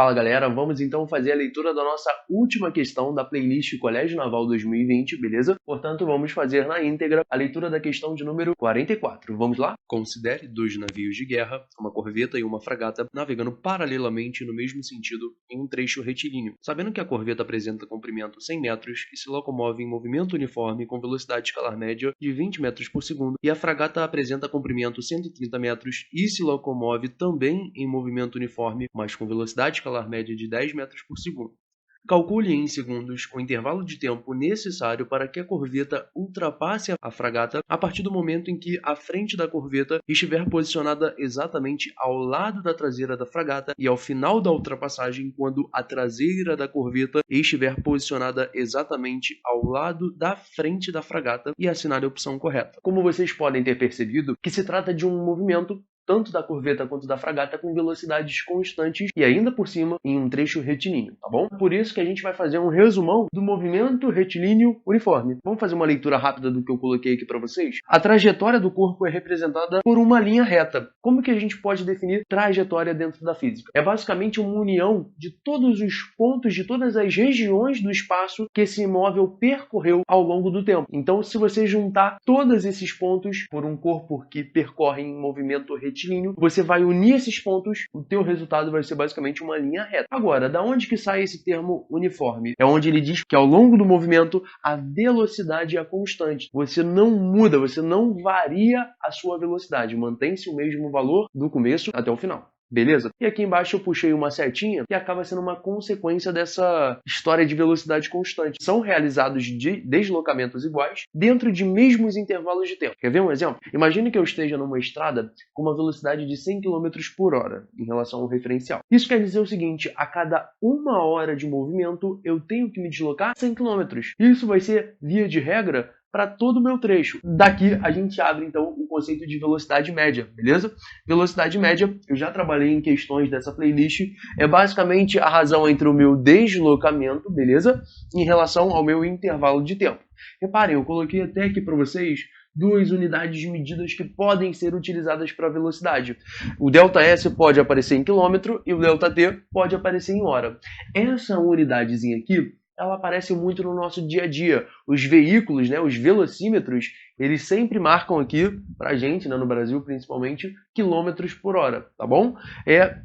Fala galera, vamos então fazer a leitura da nossa última questão da playlist Colégio Naval 2020, beleza? Portanto, vamos fazer na íntegra a leitura da questão de número 44. Vamos lá? Considere dois navios de guerra, uma corveta e uma fragata, navegando paralelamente no mesmo sentido em um trecho retilíneo. Sabendo que a corveta apresenta comprimento 100 metros e se locomove em movimento uniforme com velocidade escalar média de 20 metros por segundo, e a fragata apresenta comprimento 130 metros e se locomove também em movimento uniforme, mas com velocidade escalar média de 10 metros por segundo. Calcule em segundos o intervalo de tempo necessário para que a corveta ultrapasse a fragata a partir do momento em que a frente da corveta estiver posicionada exatamente ao lado da traseira da fragata e ao final da ultrapassagem quando a traseira da corveta estiver posicionada exatamente ao lado da frente da fragata, e assinale a opção correta. Como vocês podem ter percebido, que se trata de um movimento tanto da corveta quanto da fragata com velocidades constantes e ainda por cima em um trecho retilíneo, tá bom? Por isso que a gente vai fazer um resumão do movimento retilíneo uniforme. Vamos fazer uma leitura rápida do que eu coloquei aqui para vocês? A trajetória do corpo é representada por uma linha reta. Como que a gente pode definir trajetória dentro da física? É basicamente uma união de todos os pontos, de todas as regiões do espaço que esse imóvel percorreu ao longo do tempo. Então, se você juntar todos esses pontos por um corpo que percorre em movimento retilíneo, você vai unir esses pontos, o teu resultado vai ser basicamente uma linha reta. Agora, da onde que sai esse termo uniforme? É onde ele diz que ao longo do movimento a velocidade é constante. Você não muda, você não varia a sua velocidade, mantém-se o mesmo valor do começo até o final. Beleza? E aqui embaixo eu puxei uma setinha que acaba sendo uma consequência dessa história de velocidade constante. São realizados deslocamentos iguais dentro de mesmos intervalos de tempo. Quer ver um exemplo? Imagine que eu esteja numa estrada com uma velocidade de 100 km por hora em relação ao referencial. Isso quer dizer o seguinte: a cada 1 hora de movimento eu tenho que me deslocar 100 km. Isso vai ser, via de regra, para todo o meu trecho. Daqui a gente abre então o conceito de velocidade média, beleza? Velocidade média, eu já trabalhei em questões dessa playlist, é basicamente a razão entre o meu deslocamento, beleza? Em relação ao meu intervalo de tempo. Reparem, eu coloquei até aqui para vocês duas unidades de medidas que podem ser utilizadas para velocidade. O ΔS pode aparecer em quilômetro e o ΔT pode aparecer em hora. Essa unidadezinha aqui, ela aparece muito no nosso dia a dia. Os veículos, né, os velocímetros, eles sempre marcam aqui, pra gente, né, no Brasil principalmente, quilômetros por hora, tá bom?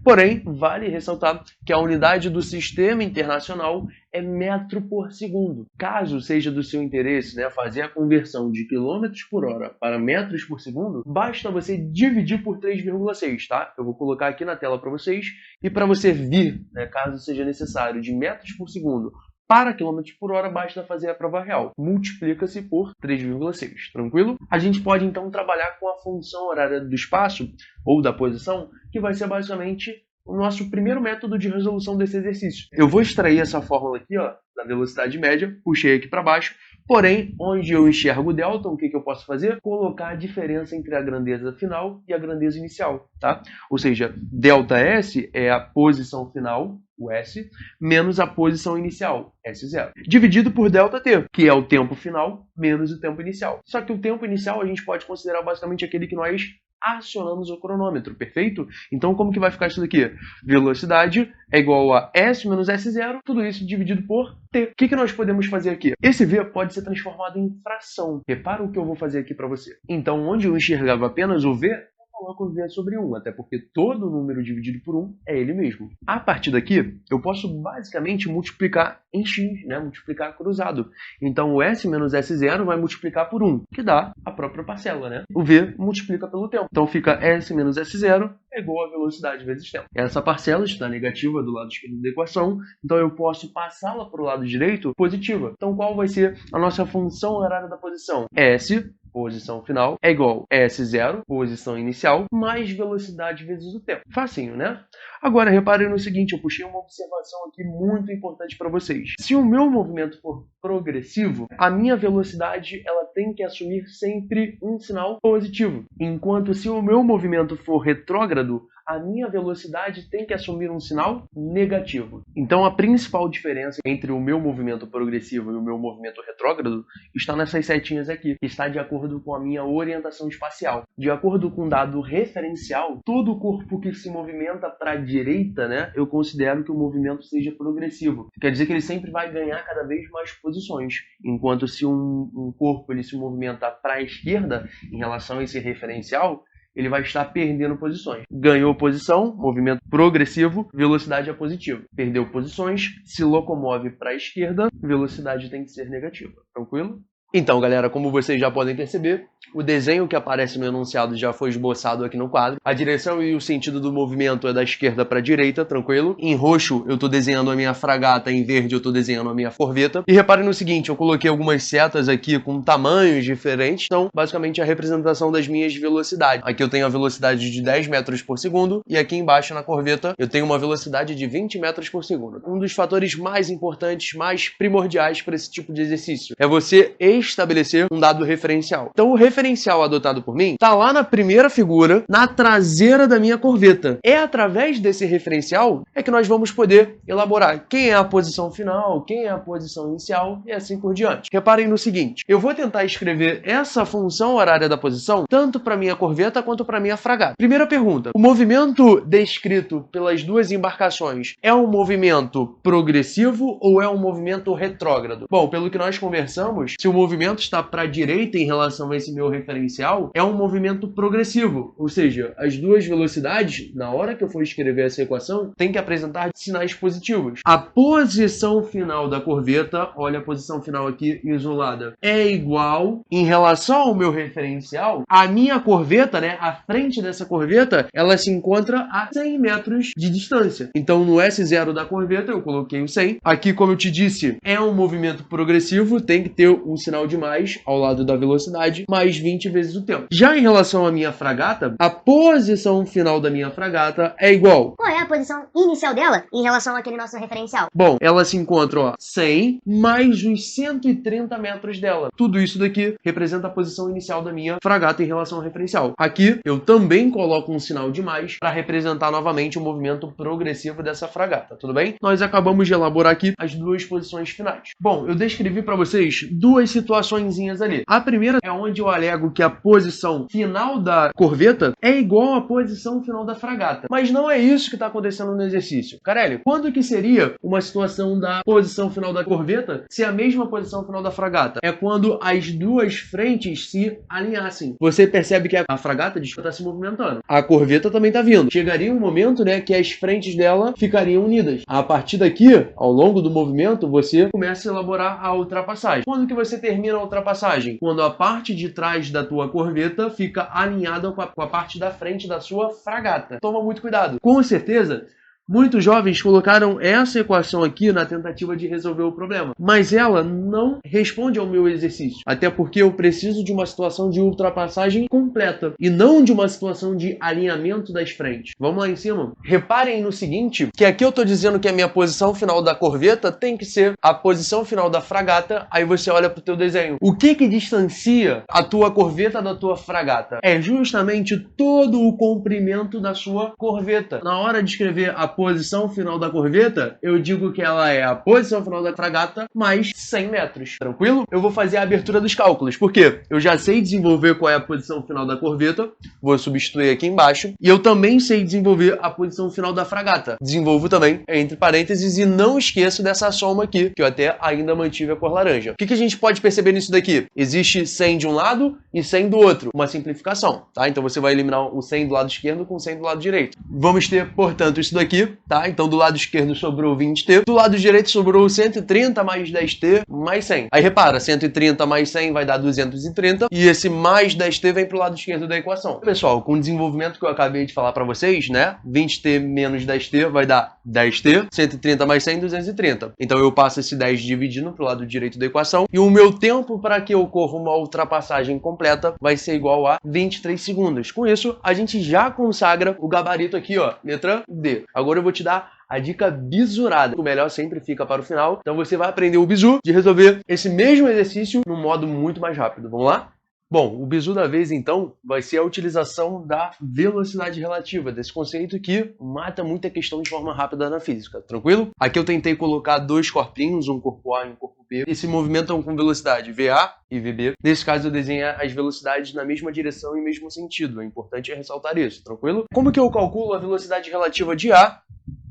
Porém, vale ressaltar que a unidade do sistema internacional é metro por segundo. Caso seja do seu interesse, né, fazer a conversão de quilômetros por hora para metros por segundo, basta você dividir por 3,6, tá? Eu vou colocar aqui na tela para vocês, e para você vir, né, caso seja necessário, de metros por segundo para quilômetros por hora, basta fazer a prova real. Multiplica-se por 3,6. Tranquilo? A gente pode então trabalhar com a função horária do espaço ou da posição, que vai ser basicamente o nosso primeiro método de resolução desse exercício. Eu vou extrair essa fórmula aqui, ó, da velocidade média, puxei aqui para baixo, porém, onde eu enxergo o delta, o que eu posso fazer? Colocar a diferença entre a grandeza final e a grandeza inicial, tá? Ou seja, ΔS é a posição final, o S, menos a posição inicial, S0, dividido por ΔT, que é o tempo final menos o tempo inicial. Só que o tempo inicial a gente pode considerar basicamente aquele que nós acionamos o cronômetro, perfeito? Então, como que vai ficar isso daqui? Velocidade é igual a S menos S0, tudo isso dividido por T. O que nós podemos fazer aqui? Esse V pode ser transformado em fração. Repara o que eu vou fazer aqui para você. Então, onde eu enxergava apenas o V, coloco V sobre 1, até porque todo número dividido por 1 é ele mesmo. A partir daqui, eu posso basicamente multiplicar em x, né? Multiplicar cruzado. Então, o S menos S0 vai multiplicar por 1, que dá a própria parcela, né? O V multiplica pelo tempo. Então, fica S menos S0 é igual a velocidade vezes tempo. Essa parcela está negativa do lado esquerdo da equação, então eu posso passá-la para o lado direito positiva. Então, qual vai ser a nossa função horária da posição? S, posição final, é igual a S0, posição inicial, mais velocidade vezes o tempo. Facinho, né? Agora, reparem no seguinte, eu puxei uma observação aqui muito importante para vocês. Se o meu movimento for progressivo, a minha velocidade ela tem que assumir sempre um sinal positivo. Enquanto se o meu movimento for retrógrado, a minha velocidade tem que assumir um sinal negativo. Então a principal diferença entre o meu movimento progressivo e o meu movimento retrógrado está nessas setinhas aqui, que está de acordo com a minha orientação espacial. De acordo com um dado referencial, todo corpo que se movimenta para a direita, né, eu considero que o movimento seja progressivo. Quer dizer que ele sempre vai ganhar cada vez mais posições, enquanto se um corpo ele se movimenta para a esquerda em relação a esse referencial, ele vai estar perdendo posições. Ganhou posição, movimento progressivo, velocidade é positiva. Perdeu posições, se locomove para a esquerda, velocidade tem que ser negativa. Tranquilo? Então, galera, como vocês já podem perceber, o desenho que aparece no enunciado já foi esboçado aqui no quadro. A direção e o sentido do movimento é da esquerda para a direita, tranquilo? Em roxo eu estou desenhando a minha fragata, em verde eu estou desenhando a minha corveta. E reparem no seguinte, eu coloquei algumas setas aqui com tamanhos diferentes, então basicamente a representação das minhas velocidades. Aqui eu tenho a velocidade de 10 metros por segundo e aqui embaixo na corveta eu tenho uma velocidade de 20 metros por segundo. Um dos fatores mais importantes, mais primordiais para esse tipo de exercício é você estabelecer um dado referencial. Então o referencial adotado por mim está lá na primeira figura, na traseira da minha corveta. É através desse referencial que nós vamos poder elaborar quem é a posição final, quem é a posição inicial e assim por diante. Reparem no seguinte, eu vou tentar escrever essa função horária da posição tanto para minha corveta quanto para minha fragata. Primeira pergunta, o movimento descrito pelas duas embarcações é um movimento progressivo ou é um movimento retrógrado? Bom, pelo que nós conversamos, se o movimento está para a direita em relação a esse meu referencial, é um movimento progressivo, ou seja, as duas velocidades, na hora que eu for escrever essa equação, tem que apresentar sinais positivos. A posição final da corveta, olha a posição final aqui isolada, é igual em relação ao meu referencial, a minha corveta, né, a frente dessa corveta, ela se encontra a 100 metros de distância. Então no S0 da corveta eu coloquei o 100. Aqui, como eu te disse, é um movimento progressivo, tem que ter um sinal de mais ao lado da velocidade, mais 20 vezes o tempo. Já em relação à minha fragata, a posição final da minha fragata é igual. Qual é a posição inicial dela em relação àquele nosso referencial? Bom, ela se encontra, ó, 100 mais os 130 metros dela. Tudo isso daqui representa a posição inicial da minha fragata em relação ao referencial. Aqui, eu também coloco um sinal de mais para representar novamente o movimento progressivo dessa fragata, tudo bem? Nós acabamos de elaborar aqui as duas posições finais. Bom, eu descrevi para vocês duas situaçõezinhas ali. A primeira é onde eu alego que a posição final da corveta é igual à posição final da fragata. Mas não é isso que está acontecendo no exercício. Carelli, quando que seria uma situação da posição final da corveta se a mesma posição final da fragata? É quando as duas frentes se alinhassem. Você percebe que a fragata está se movimentando. A corveta também está vindo. Chegaria um momento, né, que as frentes dela ficariam unidas. A partir daqui, ao longo do movimento, você começa a elaborar a ultrapassagem. Quando que você termina a ultrapassagem? Quando a parte de trás da tua corveta fica alinhada com a parte da frente da sua fragata. Toma muito cuidado. Com certeza, muitos jovens colocaram essa equação aqui na tentativa de resolver o problema, mas ela não responde ao meu exercício, até porque eu preciso de uma situação de ultrapassagem completa e não de uma situação de alinhamento das frentes. Vamos lá em cima? Reparem no seguinte, que aqui eu estou dizendo que a minha posição final da corveta tem que ser a posição final da fragata, aí você olha para o teu desenho. O que distancia a tua corveta da tua fragata? É justamente todo o comprimento da sua corveta. Na hora de escrever a posição final da corveta, eu digo que ela é a posição final da fragata mais 100 metros. Tranquilo? Eu vou fazer a abertura dos cálculos, porque eu já sei desenvolver qual é a posição final da corveta, vou substituir aqui embaixo, e eu também sei desenvolver a posição final da fragata. Desenvolvo também entre parênteses e não esqueço dessa soma aqui, que eu até ainda mantive a cor laranja. O que a gente pode perceber nisso daqui? Existe 100 de um lado e 100 do outro. Uma simplificação, tá? Então você vai eliminar o 100 do lado esquerdo com o 100 do lado direito. Vamos ter, portanto, isso daqui, tá? Então do lado esquerdo sobrou 20t, do lado direito sobrou 130 mais 10t mais 100. Aí repara, 130 mais 100 vai dar 230 e esse mais 10t vem pro lado esquerdo da equação. Pessoal, com o desenvolvimento que eu acabei de falar para vocês, né? 20t menos 10t vai dar 10t, 130 mais 100, 230. Então eu passo esse 10 dividindo pro lado direito da equação e o meu tempo para que ocorra uma ultrapassagem completa vai ser igual a 23 segundos. Com isso, a gente já consagra o gabarito aqui, ó, letra D. Agora eu vou te dar a dica bisurada. O melhor sempre fica para o final. Então você vai aprender o bizu de resolver esse mesmo exercício num modo muito mais rápido. Vamos lá? Bom, o bizu da vez, então, vai ser a utilização da velocidade relativa, desse conceito que mata muita questão de forma rápida na física, tranquilo? Aqui eu tentei colocar dois corpinhos, um corpo A e um corpo B, que se movimentam com velocidade VA e VB. Nesse caso, eu desenhei as velocidades na mesma direção e mesmo sentido. É importante ressaltar isso, tranquilo? Como que eu calculo a velocidade relativa de A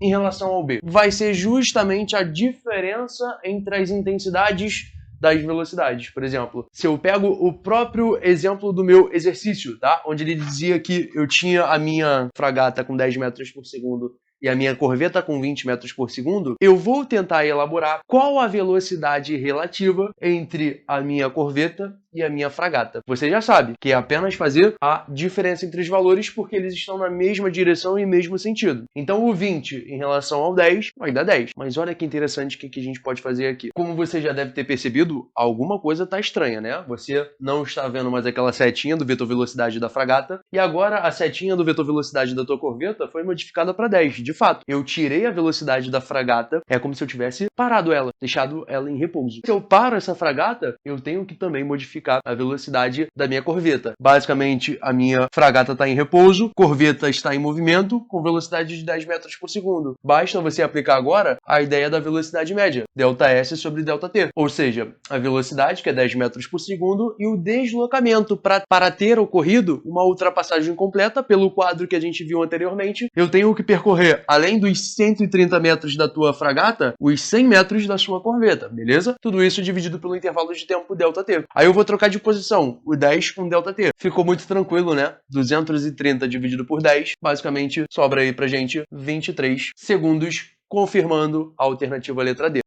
em relação ao B? Vai ser justamente a diferença entre as intensidades das velocidades. Por exemplo, se eu pego o próprio exemplo do meu exercício, tá? Onde ele dizia que eu tinha a minha fragata com 10 metros por segundo e a minha corveta com 20 metros por segundo, eu vou tentar elaborar qual a velocidade relativa entre a minha corveta e a minha fragata. Você já sabe que é apenas fazer a diferença entre os valores porque eles estão na mesma direção e mesmo sentido. Então o 20 em relação ao 10 vai dar 10. Mas olha que interessante o que a gente pode fazer aqui. Como você já deve ter percebido, alguma coisa está estranha, né? Você não está vendo mais aquela setinha do vetor velocidade da fragata e agora a setinha do vetor velocidade da tua corveta foi modificada para 10. De fato, eu tirei a velocidade da fragata, é como se eu tivesse parado ela, deixado ela em repouso. Se eu paro essa fragata, eu tenho que também modificar a velocidade da minha corveta. Basicamente, a minha fragata está em repouso, corveta está em movimento, com velocidade de 10 metros por segundo. Basta você aplicar agora a ideia da velocidade média, ΔS sobre ΔT. Ou seja, a velocidade, que é 10 metros por segundo, e o deslocamento para ter ocorrido uma ultrapassagem completa pelo quadro que a gente viu anteriormente, eu tenho que percorrer, além dos 130 metros da tua fragata, os 100 metros da sua corveta, beleza? Tudo isso dividido pelo intervalo de tempo ΔT. Aí eu vou trocar de posição, o 10 com ΔT. Ficou muito tranquilo, né? 230 dividido por 10, basicamente sobra aí pra gente 23 segundos, confirmando a alternativa letra D.